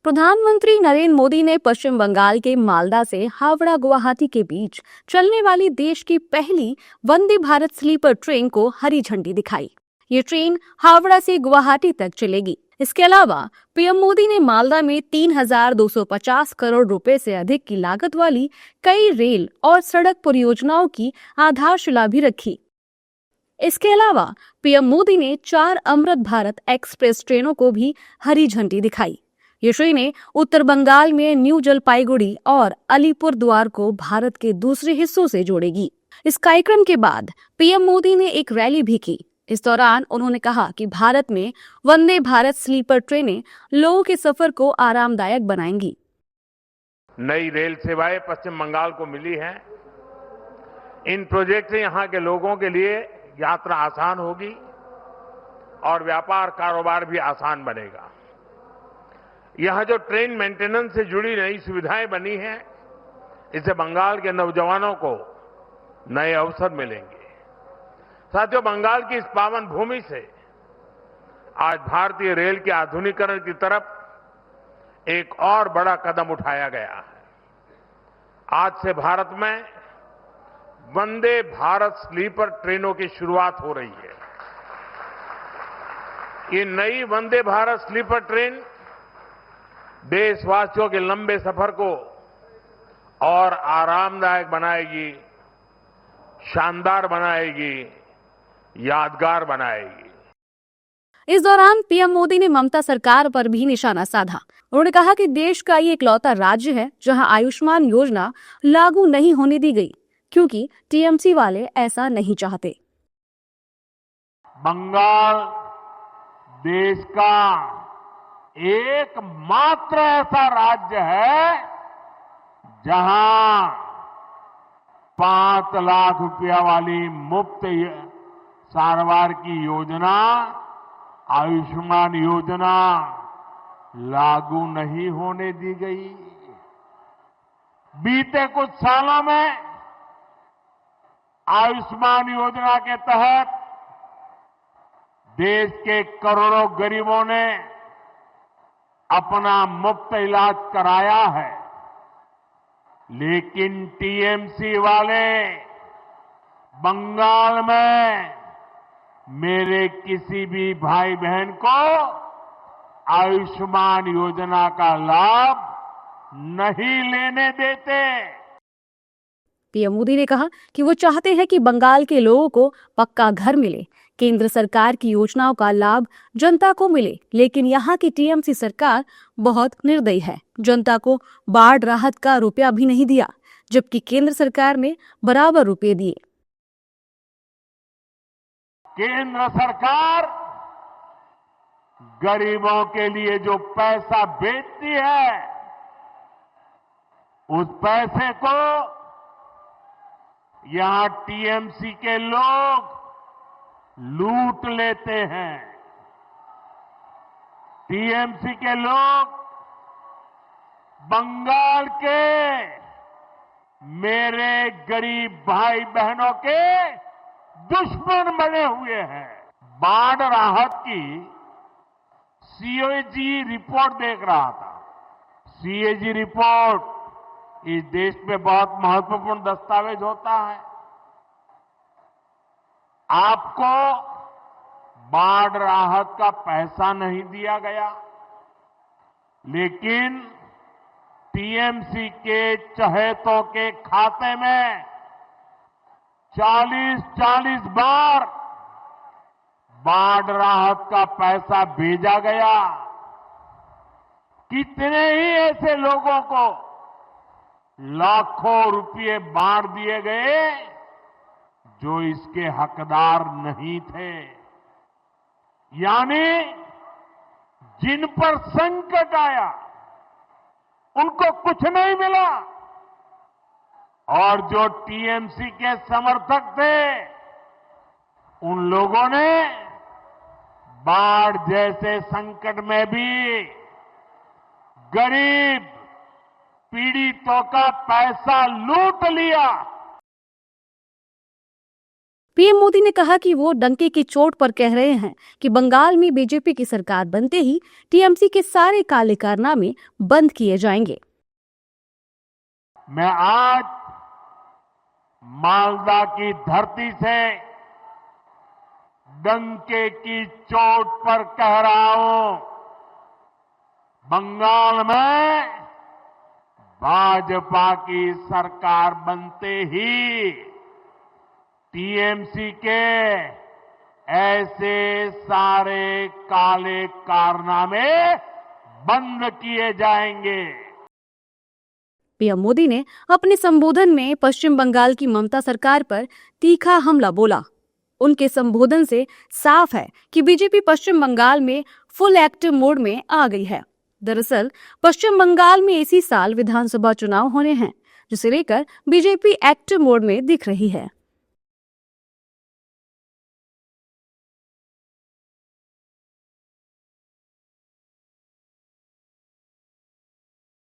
प्रधानमंत्री नरेंद्र मोदी ने पश्चिम बंगाल के मालदा से हावड़ा गुवाहाटी के बीच चलने वाली देश की पहली वंदे भारत स्लीपर ट्रेन को हरी झंडी दिखाई। ये ट्रेन हावड़ा से गुवाहाटी तक चलेगी। इसके अलावा पीएम मोदी ने मालदा में 3,250 करोड़ रुपए से अधिक की लागत वाली कई रेल और सड़क परियोजनाओं की आधारशिला भी रखी। इसके अलावा पीएम मोदी ने 4 अमृत भारत एक्सप्रेस ट्रेनों को भी हरी झंडी दिखाई। ये ट्रेनें उत्तर बंगाल में न्यू जलपाईगुड़ी और अलीपुरद्वार को भारत के दूसरे हिस्सों से जोड़ेगी। इस कार्यक्रम के बाद पीएम मोदी ने एक रैली भी की। इस दौरान उन्होंने कहा कि भारत में वंदे भारत स्लीपर ट्रेनें लोगों के सफर को आरामदायक बनाएंगी। नई रेल सेवाएं पश्चिम बंगाल को मिली हैं। इन प्रोजेक्ट से यहां के लोगों के लिए यात्रा आसान होगी और व्यापार कारोबार भी आसान बनेगा। यहां जो ट्रेन मेंटेनेंस से जुड़ी नई सुविधाएं बनी हैं, इससे बंगाल के नौजवानों को नए अवसर मिलेंगे। साथियों, बंगाल की इस पावन भूमि से आज भारतीय रेल के आधुनिकीकरण की तरफ एक और बड़ा कदम उठाया गया है। आज से भारत में वंदे भारत स्लीपर ट्रेनों की शुरुआत हो रही है। ये नई वंदे भारत स्लीपर ट्रेन देशवासियों के लंबे सफर को और आरामदायक बनाएगी, शानदार बनाएगी, यादगार बनाएगी। इस दौरान पीएम मोदी ने ममता सरकार पर भी निशाना साधा। उन्होंने कहा कि देश का ये इकलौता राज्य है जहां आयुष्मान योजना लागू नहीं होने दी गई, क्योंकि टीएमसी वाले ऐसा नहीं चाहते। बंगाल देश का एकमात्र ऐसा राज्य है जहां 5 लाख रुपया वाली मुफ्त सारवार की योजना, आयुष्मान योजना लागू नहीं होने दी गई। बीते कुछ सालों में आयुष्मान योजना के तहत देश के करोड़ों गरीबों ने अपना मुफ्त इलाज कराया है, लेकिन टीएमसी वाले बंगाल में मेरे किसी भी भाई बहन को आयुष्मान योजना का लाभ नहीं लेने देते। पीएम मोदी ने कहा कि वो चाहते हैं कि बंगाल के लोगों को पक्का घर मिले, केंद्र सरकार की योजनाओं का लाभ जनता को मिले, लेकिन यहाँ की टीएमसी सरकार बहुत निर्दयी है। जनता को बाढ़ राहत का रुपया भी नहीं दिया, जबकि केंद्र सरकार ने बराबर रुपए दिए। केंद्र सरकार गरीबों के लिए जो पैसा भेजती है, उस पैसे को यहां टीएमसी के लोग लूट लेते हैं। टीएमसी के लोग बंगाल के मेरे गरीब भाई बहनों के दुश्मन बने हुए हैं। बाढ़ राहत की सीएजी रिपोर्ट देख रहा था। सीएजी रिपोर्ट इस देश में बहुत महत्वपूर्ण दस्तावेज होता है। आपको बाढ़ राहत का पैसा नहीं दिया गया, लेकिन टीएमसी के चहेतों के खाते में 40-40 बार बाढ़ राहत का पैसा भेजा गया। कितने ही ऐसे लोगों को लाखों रुपए बांट दिए गए जो इसके हकदार नहीं थे। यानी जिन पर संकट आया उनको कुछ नहीं मिला, और जो टीएमसी के समर्थक थे उन लोगों ने बाढ़ जैसे संकट में भी गरीब पीड़ितों का पैसा लूट लिया। पीएम मोदी ने कहा कि वो डंके की चोट पर कह रहे हैं कि बंगाल में बीजेपी की सरकार बनते ही टीएमसी के सारे काले कारनामे बंद किए जाएंगे। मैं आज मालदा की धरती से डंके की चोट पर कह रहा हूं, बंगाल में भाजपा की सरकार बनते ही टीएमसी के ऐसे सारे काले कारनामे बंद किए जाएंगे। पीएम मोदी ने अपने संबोधन में पश्चिम बंगाल की ममता सरकार पर तीखा हमला बोला। उनके संबोधन से साफ है कि बीजेपी पश्चिम बंगाल में फुल एक्टिव मोड में आ गई है। दरअसल पश्चिम बंगाल में इसी साल विधानसभा चुनाव होने हैं, जिसे लेकर बीजेपी एक्टिव मोड में दिख रही है।